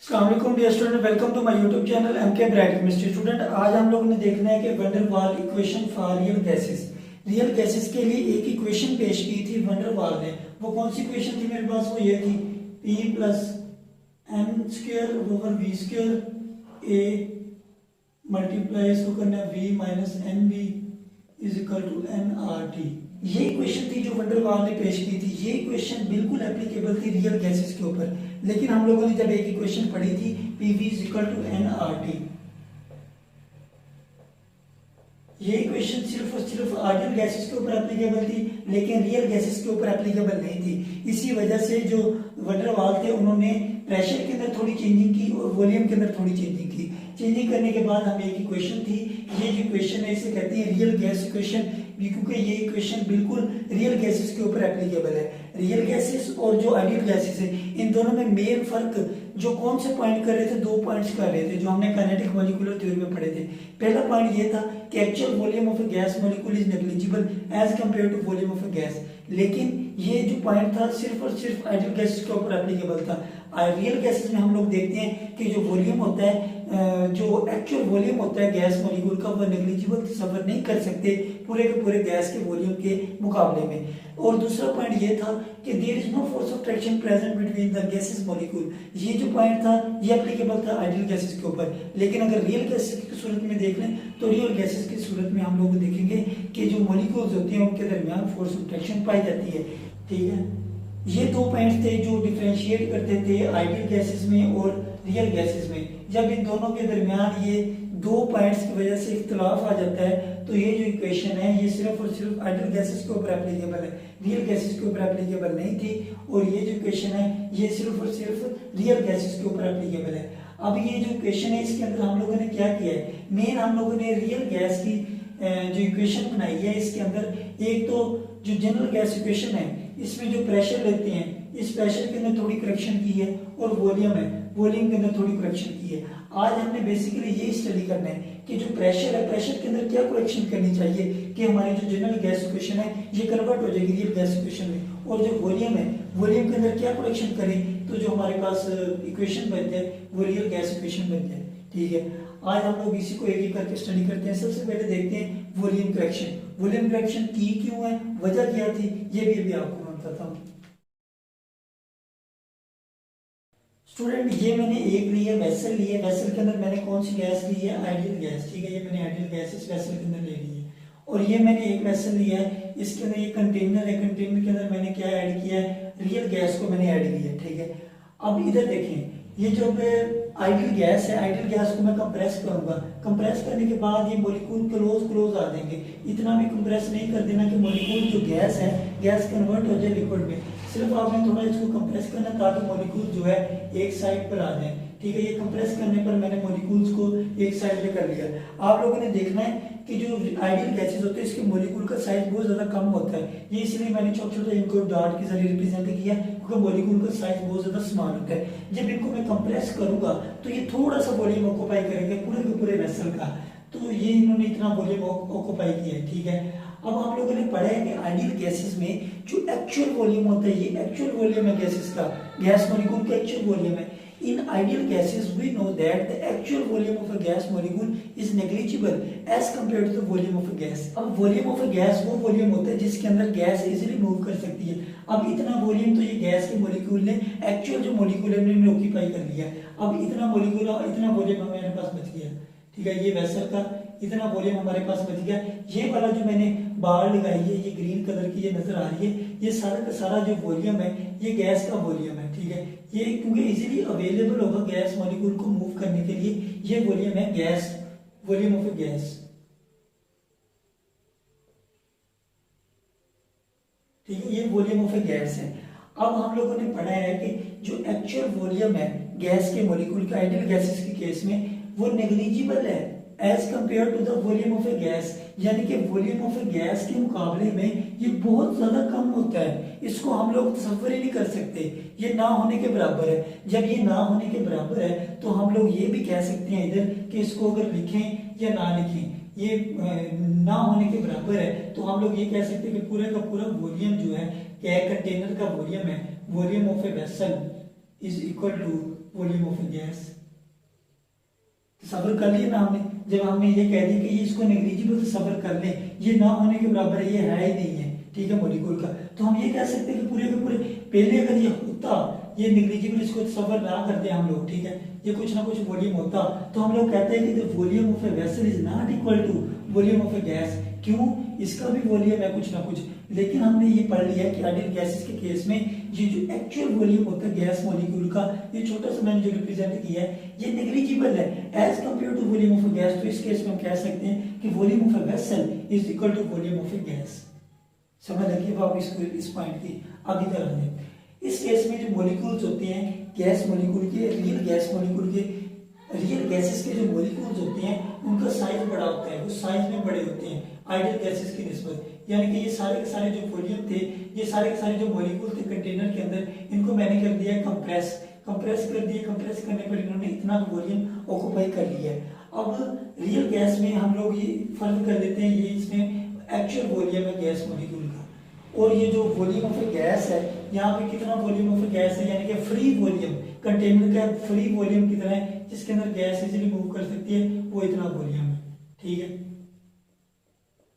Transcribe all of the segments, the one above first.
अस्सलाम वालेकुम dear student, welcome to my YouTube channel MK bright chemistry. Student, आज हम लोगों ने देखना है कि वैन डर वाल equation for real gases. Real gases के लिए एक इक्वेशन पेश की थी वैन डर वाल ने। वो कौन सी इक्वेशन थी मेरे पास? वो ये थी P plus M square over V square a multiply इसको करना V minus N B is equal to N R T. ये इक्वेशन थी जो वैन डर वाल ने पेश की थी। ये इक्वेशन बिल्कुल एप्लीकेबल थी रियल गैसेस के ऊपर, लेकिन हम लोगों ने जब एक इक्वेशन पढ़ी थी PV is equal to N R T, ये इक्वेशन सिर्फ और सिर्फ आइडियल गैसेस के ऊपर एप्लीकेबल थी, लेकिन रियल गैसेस के ऊपर एप्लीकेबल नहीं थी। इसी वजह से जो वैन डर वाल थे उन्होंने प्रेशर के अंदर थोड़ी चेंजिंग की और वॉल्यूम के अंदर थोड़ी चेंजिंग की। चेंजिंग करने के बाद हमें एक इक्वेशन थी, ये जो इक्वेशन है इसे कहते हैं रियल गैस इक्वेशन, क्योंकि ये इक्वेशन बिल्कुल रियल गैसेस के ऊपर एप्लीकेबल है। रियल गैसेस और जो आइडियल गैसेस है इन दोनों में मेन फर्क जो कौन से पॉइंट कर रहे थे, दो पॉइंट्स कर रहे थे जो हमने काइनेटिक मॉलिक्यूलर थ्योरी में पढ़े थे। पहला पॉइंट ये था कि actual volume of a gas molecule is negligible as compare to volume of a gas. लेकिन ये जो पॉइंट था सिर्फ और सिर्फ आइडियल गैसेस के ऊपर एप्लीकेबल था। रियल गैसेस में हम लोग देखते हैं कि जो वॉल्यूम होता है, जो एक्चुअल वॉल्यूम होता है गैस मॉलिक्यूल का, वो नेग्लिजिबल सफर नहीं कर सकते पूरे के पूरे गैस के वॉल्यूम के मुकाबले में। और दूसरा पॉइंट ये था कि there is no force of traction present between the gases molecule. ये जो पॉइंट था ये एप्लीकेबल था आइडियल गैसेस के ऊपर, लेकिन अगर रियल गैसेस की सूरत में देख लें तो रियल गैसेस की सूरत में हम लोग देखेंगे कि जो मॉलिक्यूल्स होती हैं उनके दरमियान फोर्स ऑफ ट्रैक्शन पाई जाती है। ठीक है, ये दो पॉइंट्स थे जो डिफरेंशिएट करते थे आइडियल गैसेस में और रियल गैसेस में। जब इन दोनों के दरमियान ये दो पॉइंट्स की वजह से इख्तिलाफ आ जाता है तो ये जो इक्वेशन है ये सिर्फ और सिर्फ आइडियल गैसेस के ऊपर एप्लीकेबल है, रियल गैसेस के ऊपर एप्लीकेबल नहीं थी। और ये जो इक्वेशन है ये सिर्फ और सिर्फ रियल गैसेस के ऊपर एप्लीकेबल है। अब ये जो इक्वेशन है इसके अंदर हम लोगों ने क्या किया है, मेन हम लोगों ने रियल गैस की जो इक्वेशन बनाई है इसके अंदर एक तो जो जनरल गैस इक्वेशन है इसमें जो प्रेशर लेते हैं इस प्रेशर के अंदर थोड़ी करेक्शन की है, और वॉल्यूम है वॉल्यूम के अंदर थोड़ी करेक्शन की है। आज हमने बेसिकली ये स्टडी करना है कि जो प्रेशर है प्रेशर के अंदर क्या करेक्शन करनी चाहिए कि हमारी जो जनरल गैस इक्वेशन है ये कन्वर्ट हो जाएगी रियल गैस इक्वेशन में, और जो वॉल्यूम है वॉल्यूम के अंदर क्या करेक्शन करें तो जो हमारे पास इक्वेशन बन जाए वो रियल गैस इक्वेशन बन जाए। ठीक है, आज हम लोग इसी को एक एक करके स्टडी करते हैं। सबसे पहले देखते हैं वॉल्यूम करेक्शन। वॉल्यूम करेक्शन की क्यों है, वजह क्या थी, ये भी अभी आपको मैं बताता हूँ। स्टूडेंट, ये मैंने एक ली है वेसल ली है, वेसल के अंदर मैंने कौन सी गैस ली है, आइडियल गैस। ठीक है, ये मैंने आइडियल गैस इस वेसल के अंदर ले ली है। और ये मैंने एक वेसल लिया है, इसके अंदर ये कंटेनर है, कंटेनर के अंदर मैंने क्या ऐड किया है, रियल गैस को मैंने ऐड किया है। ठीक है, अब इधर देखें, ये जो आइडियल गैस है आइडियल गैस को मैं कंप्रेस करूंगा। कंप्रेस करने के बाद ये मॉलिक्यूल क्लोज आ जाएंगे। इतना भी कंप्रेस नहीं कर देना कि मॉलिक्यूल जो गैस है गैस कन्वर्ट हो जाए लिक्विड में, सिर्फ आपने थोड़ा इसको कंप्रेस करना ताकि मॉलिक्यूल जो है एक साइड पर आ जाए। ठीक है, ये कंप्रेस करने पर मैंने मॉलिक्यूल्स को एक साइड पे कर लिया। आप लोगों ने देखना है कि जो आइडियल गैसेस होते हैं इसके मॉलिक्यूल का साइज बहुत ज्यादा कम होता है, ये इसलिए मैंने छोटे छोटे इनको डॉट के जरिए रिप्रेजेंट किया क्योंकि मॉलिक्यूल का साइज बहुत ज्यादा स्मॉल होता है। जब इनको मैं कंप्रेस करूंगा तो ये थोड़ा सा वॉल्यूम ऑक्यूपाई करेंगे पूरे के पूरे वेसल का, तो ये इन्होंने इतना वॉल्यूम ऑक्यूपाई किया है। ठीक है, अब हम लोगों ने पढ़ा है कि आइडियल गैसेस में जो एक्चुअल वॉल्यूम होता है ये एक्चुअल वॉल्यूम है गैसेस का, गैस मॉलिक्यूल का एक्चुअल वॉल्यूम है। In ideal gases, we know that the actual volume of a gas molecule is negligible as compared to the volume of a gas. अब volume of a gas वो volume होता है जिसके अंदर gas easily move कर सकती है। अब इतना वॉल्यूम तो ये गैस के मॉलिक्यूल ने एक्चुअल जो मॉलिक्यूल है उन्होंने ऑक्यूपाई कर लिया। अब इतना मॉलिक्यूल इतना वॉल्यूम हमारे पास बच गया। ठीक है, ये वेसल का इतना वॉल्यूम हमारे पास बच गया। ये वाला जो मैंने बार लगाई है ये ग्रीन कलर की ये नजर आ रही है, ये सारा का सारा जो वॉल्यूम है ये गैस का वॉल्यूम है। ठीक है, ये क्योंकि इजीली अवेलेबल होगा गैस मॉलिक्यूल को मूव करने के लिए, ये वॉल्यूम है gas, volume of a gas. ठीक है, ये वॉल्यूम ऑफ ए गैस है। अब हम लोगों ने पढ़ा है कि जो एक्चुअल वॉल्यूम है गैस के मॉलिक्यूल का आइडियल गैसेस के केस में वो नेग्लिजिबल है as compare to the volume of a gas, यानी कि वॉल्यूम ऑफ ए गैस के मुकाबले में ये बहुत ज्यादा कम होता है। इसको हम लोग तसव्वुर ही नहीं कर सकते, ये ना होने के बराबर है। जब ये ना होने के बराबर है तो हम लोग ये भी कह सकते हैं इधर कि इसको अगर लिखें या ना लिखें, ये ना होने के बराबर है तो हम लोग ये कह सकते हैं कि पूरे का पूरा वॉल्यूम जो है क्या कंटेनर का वॉल्यूम है, volume of a vessel is equal to volume of a gas. सफर कर लिया ना हमने, जब हमने ये कह दिया कि ये इसको नेग्लिजिबल सफर कर ले, ये ना होने के बराबर है, ये है ही नहीं है, ठीक है, मॉलिक्यूल का, तो हम ये कह सकते हैं कि पूरे के पूरे पहले अगर ये होता, ये नेग्लिजिबल इसको सफर ना करते हम लोग, ठीक है, ये कुछ ना कुछ वॉल्यूम होता, तो हम लोग कहते हैं कि the volume of a vessel is not equal to volume of a gas. क्यों? इसका भी वॉल्यूम है कुछ ना कुछ, लेकिन हमने ये पढ़ लिया कि आइडियल गैसेस के केस में ये जो एक्चुअल वॉल्यूम होता है गैस मॉलिक्यूल का, ये छोटा सा मैंने जो रिप्रेजेंट किया है, ये नेग्लिजिबल है as compare to volume of a gas. तो इस केस में हम कह सकते हैं कि volume of a vessel is equal to volume of a gas. समझ लगी बाप इसको, इस पॉइंट की? अब इधर आ जाए, इस केस में जो मॉलिक्यूल्स होते हैं गैस मॉलिक्यूल के, रियल गैस मॉलिक्यूल के, रियल गैसेस के जो मॉलिक्यूल्स होते हैं उनका साइज बड़ा होता है, वो साइज में बड़े होते हैं आइडियल गैसेस की निस्बत। यानी कि ये सारे के सारे जो वॉल्यूम थे, ये सारे के सारे जो मॉलिक्यूल थे कंटेनर के अंदर, इनको मैंने कर दिया कंप्रेस कर दिया। कंप्रेस करने पर इन्होंने इतना वॉल्यूम ऑक्यूपाई कर लिया है। अब रियल गैस में हम लोग ये फर्क कर देते हैं, ये इसमें एक्चुअल वॉल्यूम है गैस मॉलिक्यूल का, और ये जो वॉल्यूम ऑफ ए गैस है, यहाँ पे कितना वॉल्यूम ऑफ ए गैस है, यानी कि फ्री वॉल्यूम, कंटेनर का फ्री वॉल्यूम कितना है जिसके अंदर गैस इजीली मूव कर सकती है, वो इतना वॉल्यूम है, ठीक है।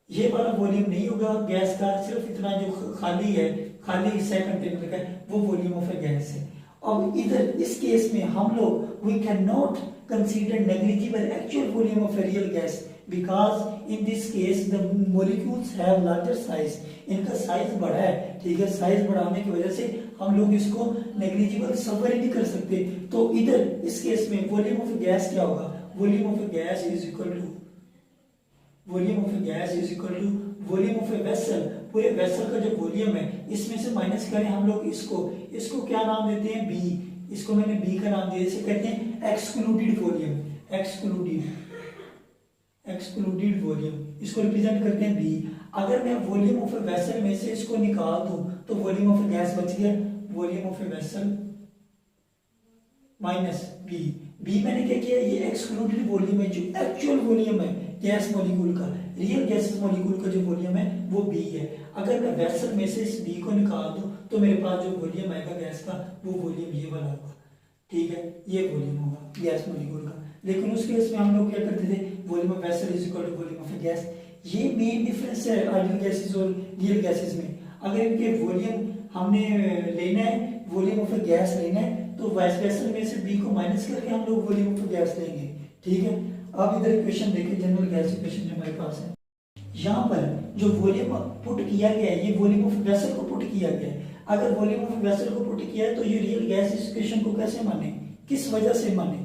ये वाला वॉल्यूम नहीं होगा गैस का, सिर्फ इतना जो खाली है, खाली हिस्सा कंटेनर का, वो वॉल्यूम ऑफ ए गैस है। अब इधर इस केस में हम लोग we can not consider negligible actual volume of a real gas because in this case the molecules have larger size, इनका साइज बड़ा है, ठीक है, साइज बड़ा होने की वजह से हम लोग इसको नेग्लिजिबल सफर ही नहीं कर सकते। तो इधर इस केस में वॉल्यूम ऑफ गैस क्या होगा, volume of gas is equal to volume of gas is equal to volume of a vessel. पूरे वेसल का जो वॉल्यूम है इसमें से माइनस करें हम लोग इसको क्या नाम देते हैं, बी, इसको मैंने बी का नाम दिया, इसे कहते हैं एक्सक्लूडेड वॉल्यूम, एक्सक्लूडेड वॉल्यूम, इसको रिप्रेजेंट करते हैं बी। अगर मैं वॉल्यूम ऑफ ए वेसल में से इसको निकाल दूं तो वॉल्यूम ऑफ ए गैस बच गया, volume of a vessel minus B. B मैंने क्या किया, ये एक्सक्लूडेड वॉल्यूम है, जो एक्चुअल वॉल्यूम है गैस मॉलिक्यूल का, रियल गैस मॉलिक्यूल का जो वॉल्यूम है वो बी है। अगर मैं वेसल में से इस बी को निकाल दूं तो मेरे पास जो वॉल्यूम आएगा गैस का, वो वॉल्यूम ये वाला होगा, ठीक है, ये वॉल्यूम होगा गैस मॉलिक्यूल का। लेकिन उस केस में हम लोग क्या करते थे, volume of vessel is equal to volume of a gas. ये मेन डिफरेंस है आइडियल गैसेस और रियल गैसेस में। अगर इनके वॉल्यूम हमने लेना है, वॉल्यूम ऑफ ए गैस लेना है, तो वेसल में से बी को माइनस करके हम लोग वॉल्यूम ऑफ ए गैस लेंगे, ठीक है। अब इधर इक्वेशन देखिए, जनरल गैस इक्वेशन जो हमारे पास है, यहाँ पर जो वॉल्यूम पुट किया गया है, ये वॉल्यूम ऑफ वेसल को पुट किया गया है। अगर वॉल्यूम ऑफ वेसल को पुट किया है तो ये रियल गैस इक्वेशन को कैसे माने, किस वजह से माने,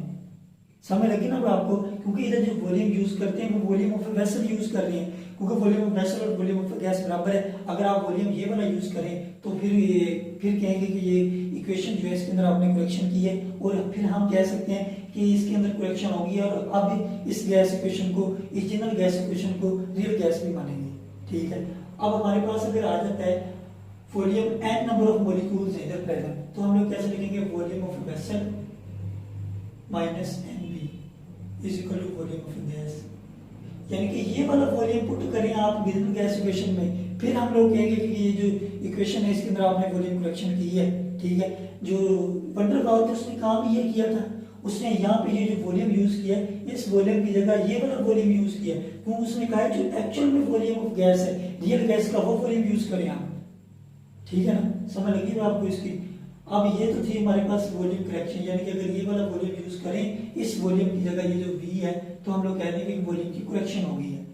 समझ लगी ना आपको? क्योंकि इधर जो वॉल्यूम यूज करते हैं वो वॉल्यूम ऑफ वेसल यूज कर रहे हैं, क्योंकि वॉल्यूम ऑफ वेसल और वॉल्यूम ऑफ गैस बराबर है। अगर आप वॉल्यूम ये वाला यूज करें तो फिर कहेंगे कि ये इक्वेशन जो है इसके अंदर आपने करेक्शन की है, और फिर हम कह सकते हैं कि इसके अंदर करेक्शन होगी और अब इस गैस इक्वेशन को, इस जनरल गैस इक्वेशन को रियल गैस भी मानेंगे, ठीक है। अब हमारे पास अगर आ जाता है volume n number of molecules है इधर प्रेजेंट, तो हम लोग कैसे लिखेंगे, volume of vessel minus NB is equal to volume of gas. यानी कि ये वाला वॉल्यूम पुट करें आप जनरल गैस इक्वेशन में, फिर हम लोग कहेंगे कि ये जो इक्वेशन है इसके अंदर आपने वॉल्यूम करेक्शन की है, ठीक है। जो वंडर वाल था उसने काम ये किया था, उसने यहाँ पे ये जो वॉल्यूम यूज किया, इस वॉल्यूम की जगह ये वाला वॉल्यूम यूज किया, तो उसने कहा जो एक्चुअल में वॉल्यूम ऑफ गैस है, रियल गैस का, वो वॉल्यूम यूज करें आप, ठीक है ना, समझ लगी ना आपको इसकी? अब ये तो थी हमारे पास वॉल्यूम करेक्शन, यानी कि अगर ये वाला वॉल्यूम यूज करें इस वॉल्यूम की जगह ये जो V है, तो हम लोग कह देंगे कि वॉल्यूम की करेक्शन हो गई है,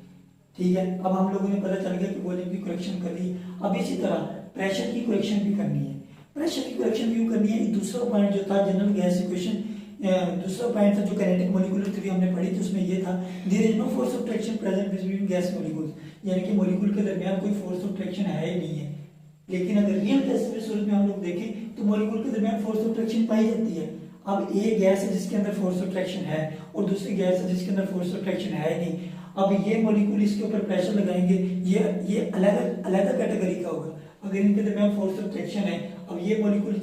ठीक है। अब हम लोगों ने पता चल गया कि वॉल्यूम की करेक्शन कर ली। अब इसी तरह प्रेशर की करेक्शन भी करनी है। प्रेशर की करेक्शन क्यों करनी है, दूसरा पॉइंट जो था जनरल गैस इक्वेशन, दूसरा पॉइंट था जो काइनेटिक मॉलिक्यूलर थ्योरी हमने पढ़ी थी, उसमें ये था there is no force of traction present between gas molecules, यानी कि मॉलिक्यूल के दरमियान कोई फोर्स ऑफ ट्रैक्शन है ही नहीं है। लेकिन अगर रियल गैस के सूरत में हम लोग देखें तो मॉलिक्यूल के दरमियान फोर्स ऑफ ट्रैक्शन पाई जाती है। अब एक गैस है जिसके अंदर फोर्स ऑफ ट्रैक्शन है और दूसरी गैस है जिसके अंदर फोर्स ऑफ ट्रैक्शन है नहीं। अब ये मॉलिक्यूल इसके ऊपर प्रेशर लगाएंगे, ये अलग अलग कैटेगरी का होगा अगर इनके दरमियान फोर्स ऑफ ट्रैक्शन है। अब ये मॉलिक्यूल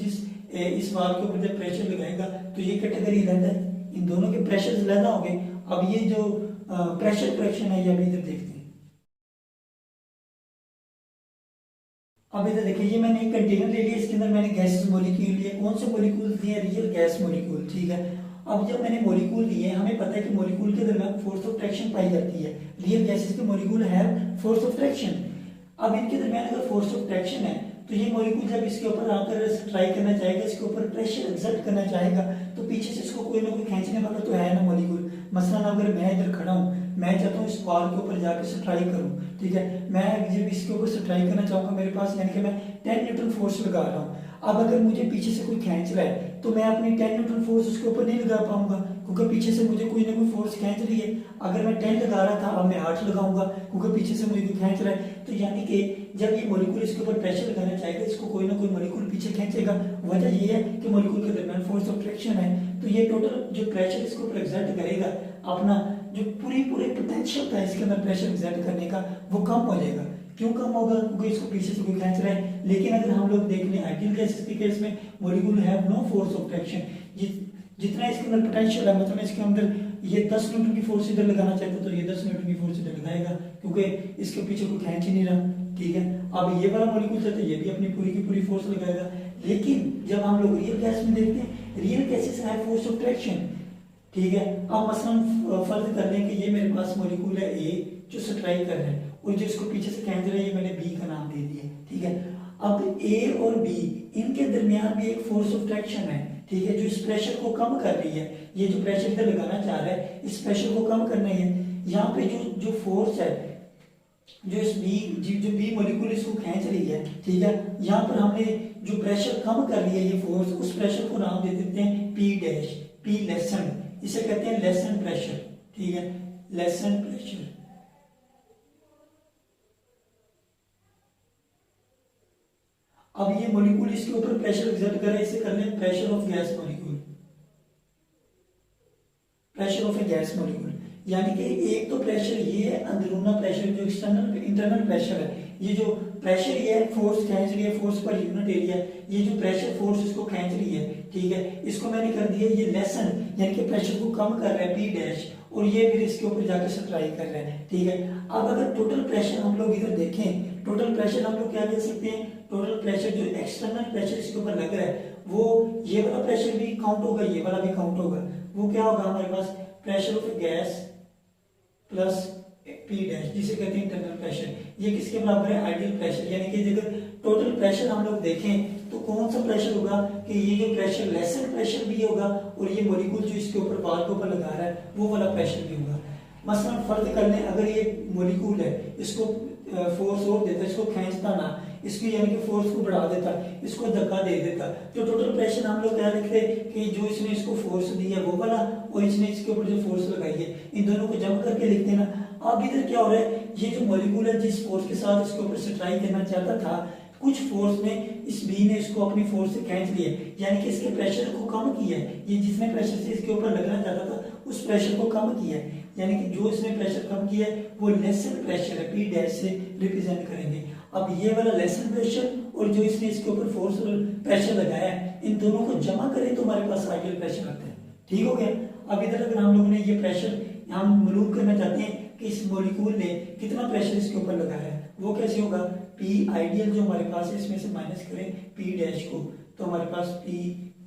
इस वाल के ऊपर जब प्रेशर लगाएगा तो ये कैटेगरी अलग है, इन दोनों के प्रेशर अलग होंगे। अब ये जो प्रेशर करेक्शन है ये अभी इधर देखते हैं। अब इधर देखिए, ये मैंने एक कंटेनर ले लिया, इसके अंदर मैंने गैसेस मॉलिक्यूल लिए। कौन से मॉलिक्यूल दिए? रियल गैस मॉलिक्यूल, ठीक है। अब जब मैंने मॉलिक्यूल दिए, हमें पता है कि मॉलिक्यूल के दरमियान फोर्स ऑफ ट्रैक्शन पाई जाती है। रियल गैसेस के मॉलिक्यूल है फोर्स ऑफ ट्रैक्शन। अब इनके दरमियान अगर फोर्स ऑफ ट्रैक्शन है, तो ये मॉलिक्यूल जब इसके ऊपर आकर ट्राई करना चाहेगा, इसके ऊपर प्रेशर एक्सर्ट करना चाहेगा, तो पीछे से इसको कोई ना कोई खींचने वाला तो है ना मॉलिक्यूल। मसलन अगर मैं इधर खड़ा हूँ, मैं चाहता हूँ इस वॉल के ऊपर जाकर से ट्राई करूँ, ठीक है। मैं जब इसके ऊपर से ट्राई करना चाहूंगा, मेरे पास यानी कि मैं 10 न्यूटन फोर्स लगा रहा हूँ। अब अगर मुझे पीछे से कोई खींच रहा है, तो मैं अपनी 10 न्यूटन फोर्स उसके ऊपर नहीं लगा पाऊंगा, क्योंकि पीछे से मुझे कोई ना कोई फोर्स खींच रही है। अगर मैं 10 लगा रहा था, अब मैं 8 लगाऊंगा, क्योंकि पीछे से मुझे कोई खींच रहा है। तो यानी कि जब ये मॉलिक्यूल इसके ऊपर प्रेशर लगाना चाहेगा, इसको कोई ना कोई मॉलिक्यूल पीछे खींचेगा। वजह ये है कि मॉलिक्यूल के दरमियान फोर्स ऑफ ट्रैक्शन है। तो ये टोटल जो प्रेशर इसके ऊपर एक्सर्ट करेगा, अपना जो पूरी पोटेंशियल था इसके अंदर प्रेशर एक्सर्ट करने का, वो कम हो जाएगा। क्यों कम होगा? क्योंकि इसको पीछे से कोई खींच रहा है। लेकिन अगर हम लोग देख लें आइडियल गैसेस के केस में, molecule have no force of traction. जितना इसके अंदर पोटेंशियल है, मतलब इसके अंदर ये 10 न्यूटन की फोर्स इधर लगाना चाहता, तो ये 10 न्यूटन की फोर्स इधर लगाएगा, क्योंकि इसके पीछे कोई खींच ही नहीं रहा, ठीक है। अब ये वाला मॉलिक्यूल चाहता है, ये भी अपनी पूरी की पूरी फोर्स लगाएगा। लेकिन जब हम लोग रियल गैस में देखते हैं, real gases have force of traction, ठीक है। अब मसलन फर्ज कर लें कि ये मेरे पास मॉलिक्यूल है ए, जो स्ट्राइक कर रहा है, और जो इसको पीछे से खींच रहा है, ये मैंने बी का नाम दे दिया, ठीक है। अब ए और बी, इनके दरमियान भी एक फोर्स ऑफ ट्रैक्शन है, ठीक है, जो इस प्रेशर को कम कर रही है। ये जो प्रेशर इधर लगाना चाह रहा है, इस प्रेशर को कम करना है। यहाँ पे जो फोर्स है, जो इस बी मॉलिक्यूल इसको खींच रही है, ठीक है, यहाँ पर हमने जो प्रेशर कम कर रही है ये फोर्स, उस प्रेशर को नाम दे देते हैं पी डैश, पी लेसन, इसे कहते हैं लेसन प्रेशर, ठीक है, लेसन प्रेशर। अब ये मॉलिक्यूल इसके ऊपर प्रेशर एक्सर्ट कर रहा है, इसे कर लें pressure of gas molecule, pressure of a gas molecule. यानी कि एक तो प्रेशर ये है अंदरूना प्रेशर, जो एक्सटर्नल इंटरनल प्रेशर है। ये जो प्रेशर ये है, फोर्स खींच रही है, फोर्स पर यूनिट एरिया, ये जो प्रेशर फोर्स इसको खींच रही है, ठीक है, इसको मैंने कर दिया ये लेसन, यानी कि प्रेशर को कम कर रहा है पी डैश, और ये फिर इसके ऊपर जाकर सप्लाई कर रहा है, ठीक है। अब अगर टोटल प्रेशर हम लोग इधर देखें, टोटल प्रेशर हम लोग क्या कह सकते हैं? टोटल प्रेशर जो एक्सटर्नल प्रेशर इसके ऊपर लग रहा है, वो ये वाला प्रेशर भी काउंट होगा, ये वाला भी काउंट होगा। वो क्या होगा हमारे पास? Pressure of gas plus p dash, जिसे कहते हैं इंटरनल प्रेशर। ये किसके बराबर है? Ideal pressure. यानी कि अगर टोटल प्रेशर हम लोग देखें, तो कौन सा प्रेशर होगा कि ये जो प्रेशर लेसन प्रेशर भी होगा, और ये मॉलिक्यूल जो इसके ऊपर वॉल के ऊपर लगा रहा है, वो वाला प्रेशर भी होगा। मसलन फर्ज कर लें, अगर ये मॉलिक्यूल है, इसको फोर्स और देता, इसको खींचता ना, इसकी यानी कि फोर्स को बढ़ा देता, इसको धक्का दे देता, तो टोटल प्रेशर हम लोग क्या लिखते हैं कि जो इसने इसको फोर्स दी है वो वाला, और इसने इसके ऊपर जो फोर्स लगाई है, इन दोनों को जमा करके लिखते हैं ना। अब इधर क्या हो रहा है? ये जो मॉलिक्यूल है, जिस फोर्स के साथ इसके ऊपर से ट्राई करना चाहता था, कुछ फोर्स ने, इस बी ने इसको अपनी फोर्स से खींच लिया, यानी कि इसके प्रेशर को कम किया है। ये जिसने प्रेशर से इसके ऊपर लगना चाहता था, उस प्रेशर को कम किया है, यानी कि जो इसने प्रेशर कम किया है वो लेसन प्रेशर है, पी डैश से रिप्रेजेंट करेंगे। अब ये वाला लेसन प्रेशर और जो इसने इसके ऊपर फोर्स प्रेशर लगाया है, इन दोनों को जमा करें तो हमारे पास आइडियल प्रेशर आता है, ठीक हो गया। अब इधर अगर हम लोगों ने ये प्रेशर हम मालूम करना चाहते हैं कि इस मॉलिक्यूल ने कितना प्रेशर इसके ऊपर लगाया है, वो कैसे होगा? पी आइडियल जो हमारे पास है, इसमें से माइनस करें पी डैश को, तो हमारे पास पी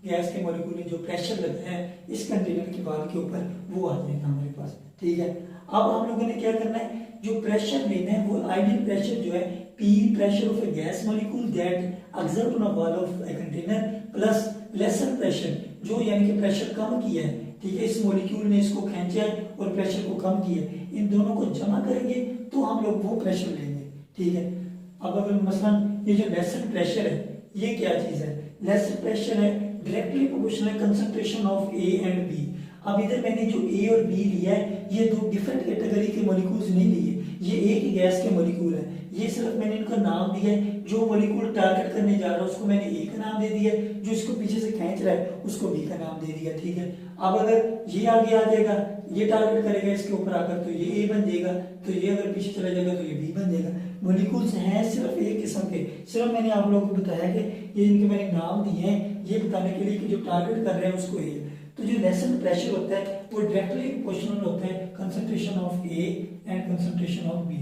गैस के मॉलिक्यूल ने जो प्रेशर लगाया है इस कंटेनर की वॉल के ऊपर, वो आ जाएगा हमारे पास, ठीक है। अब हम लोगों ने क्या करना है? जो प्रेशर लेना है वो आइडियल प्रेशर जो है P pressure of a gas molecule that exert on a wall of a container plus lesser pressure, जो यानी कि प्रेशर कम किया है, ठीक है, इस मॉलिक्यूल ने इसको खींचा है और प्रेशर को कम किया है, इन दोनों को जमा करेंगे तो हम लोग वो प्रेशर लेंगे, ठीक है। अब अगर मसलन ये जो लेसर प्रेशर है, ये क्या चीज है? लेसर प्रेशर है directly proportional concentration of A and B. अब इधर मैंने जो ए और बी लिया है, ये दो डिफरेंट कैटेगरी के मॉलिक्यूल्स नहीं लिए, ये एक ही गैस के मॉलिक्यूल है। ये सिर्फ मैंने इनका नाम दिया है, जो मॉलिक्यूल टारगेट करने जा रहा है उसको मैंने ए का नाम दे दिया, जो इसको पीछे से खींच रहा है उसको बी का नाम दे दिया, ठीक है। अब अगर ये आगे आ जाएगा, ये टारगेट करेगा इसके ऊपर आकर, तो ये ए बन जाएगा, तो ये अगर पीछे चला जाएगा तो ये बी बन जाएगा। मॉलिक्यूल्स हैं सिर्फ एक किस्म के, सिर्फ मैंने आप लोगों को बताया कि ये इनके मैंने नाम दिए हैं ये बताने के लिए कि जो टारगेट कर रहे हैं उसको ए। तो जो लेसन प्रेशर होता है वो डायरेक्टली प्रोपोर्शनल होता है concentration of A and concentration of B.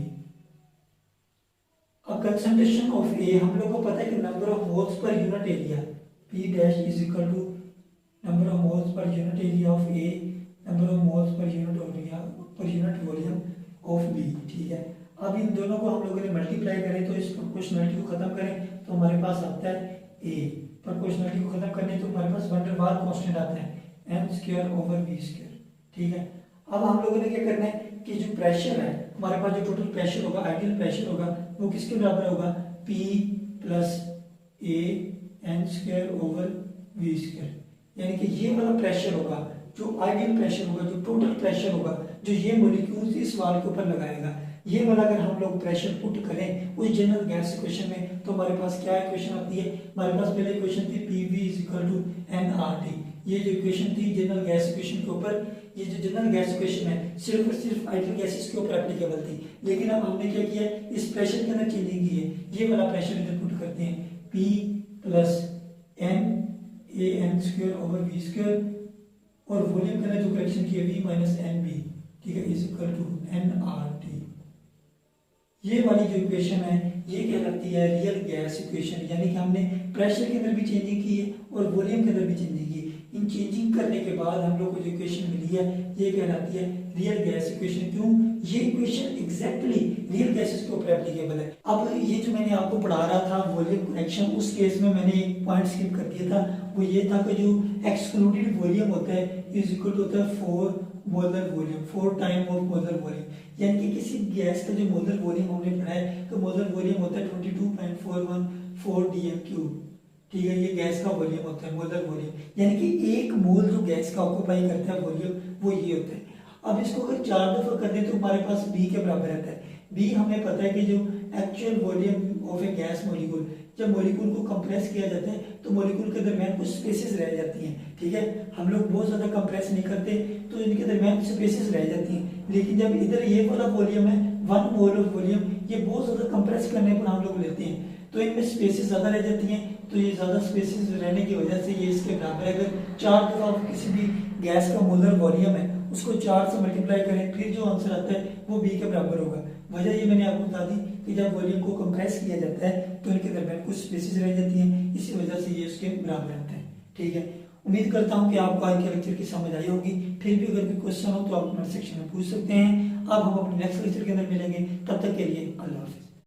अब कंसंट्रेशन ऑफ ए, हम लोग को पता है कि number of moles per unit area P dash is equal to number of moles per unit area of A, number of moles per unit volume of B. ठीक है, अब इन दोनों को हम लोगों ने मल्टीप्लाई करें तो इस प्रोपोर्शनलिटी को खत्म करें तो हमारे पास आता है ए, प्रोपोर्शनलिटी को खत्म करने तो हमारे पास वंडर वाल कांस्टेंट आता है m square over v square. ठीक है, अब हम लोगों ने क्या करना है कि जो प्रेशर है हमारे पास, जो टोटल प्रेशर होगा, आइडियल प्रेशर होगा, वो किसके बराबर होगा, P प्लस ए n square over v square. यानी कि ये वाला प्रेशर होगा जो आइडियल प्रेशर होगा, जो टोटल प्रेशर होगा जो ये मॉलिक्यूल्स इस वाल के ऊपर लगाएगा, ये वाला अगर हम लोग प्रेशर पुट करें उस जनरल गैस इक्वेशन में तो हमारे पास क्या इक्वेशन आती है, हमारे पास पहले इक्वेशन थी PV is equal to nRT। ये जो इक्वेशन थी जनरल गैस इक्वेशन के ऊपर, ये जो जनरल गैस इक्वेशन है सिर्फ और सिर्फ आइडियल गैसेस के ऊपर एप्लीकेबल थी, लेकिन अब हमने क्या किया, इस प्रेशर के अंदर चेंजिंग की है, ये वाला प्रेशर इधर पुट करते हैं P plus n a n square over v square, और वॉल्यूम के अंदर जो करेक्शन की है V माइनस एन बी, ठीक है, इज इक्वल टू nRT। ये वाली जो इक्वेशन है ये कहलाती है रियल गैस इक्वेशन, यानी कि हमने प्रेशर के अंदर भी चेंजिंग की है और वॉल्यूम के अंदर भी चेंजिंग की है। इन चेंजिंग करने के बाद हम लोग को जो इक्वेशन मिली है ये कहलाती है रियल गैस इक्वेशन। क्यों, ये इक्वेशन एग्जैक्टली रियल गैसेस के ऊपर एप्लीकेबल है। अब ये जो मैंने आपको पढ़ा रहा था वॉल्यूम करेक्शन, उस केस में मैंने एक पॉइंट स्किप कर दिया था, वो ये था कि जो एक्सक्लूडेड वॉल्यूम होता है इज इक्वल टू होता है 4 molar volume, 4 time of molar volume. यानी कि किसी गैस का जो मोलर वॉल्यूम हमने पढ़ा है तो मोलर वॉल्यूम होता है 22.414 dm³। ठीक है, ये गैस का वॉल्यूम होता है मोलर वॉल्यूम, यानी कि एक मोल जो गैस का ऑक्यूपाई करता है वॉल्यूम वो ये होता है। अब इसको अगर 4 दफा कर दें तो हमारे पास B के बराबर आता है। B हमें पता है कि जो actual volume of a gas molecule, जब मॉलिक्यूल को कंप्रेस किया जाता है तो मॉलिक्यूल के दरमियान कुछ स्पेसेस रह जाती हैं। ठीक है, हम लोग बहुत ज्यादा कंप्रेस नहीं करते तो इनके दरमियान स्पेसेस रह जाती हैं, लेकिन जब इधर ये वाला वॉल्यूम है 1 मोल ऑफ वॉल्यूम, ये बहुत ज्यादा कंप्रेस करने पर हम लोग लेते हैं तो इनमें स्पेसेस ज्यादा रह जाती हैं, तो ये ज्यादा स्पेसेस रहने की वजह से ये इसके बराबर है। अगर 4 दफा किसी भी गैस का मोलर वॉल्यूम है उसको 4 से मल्टीप्लाई करें फिर जो आंसर आता है वो B के बराबर होगा। वजह ये मैंने आपको बता दी कि जब वॉल्यूम को कंप्रेस किया जाता है तो इनके दरमियान कुछ स्पेसेस रह जाती हैं, इसी वजह से ये उसके बराबर आता है। ठीक है, उम्मीद करता हूँ कि आपको आज के लेक्चर की समझ आई होगी। फिर भी अगर कोई क्वेश्चन हो तो आप कमेंट सेक्शन में पूछ सकते हैं। अब हम अपने नेक्स्ट लेक्चर के अंदर मिलेंगे, तब तक के लिए अल्लाह हाफिज।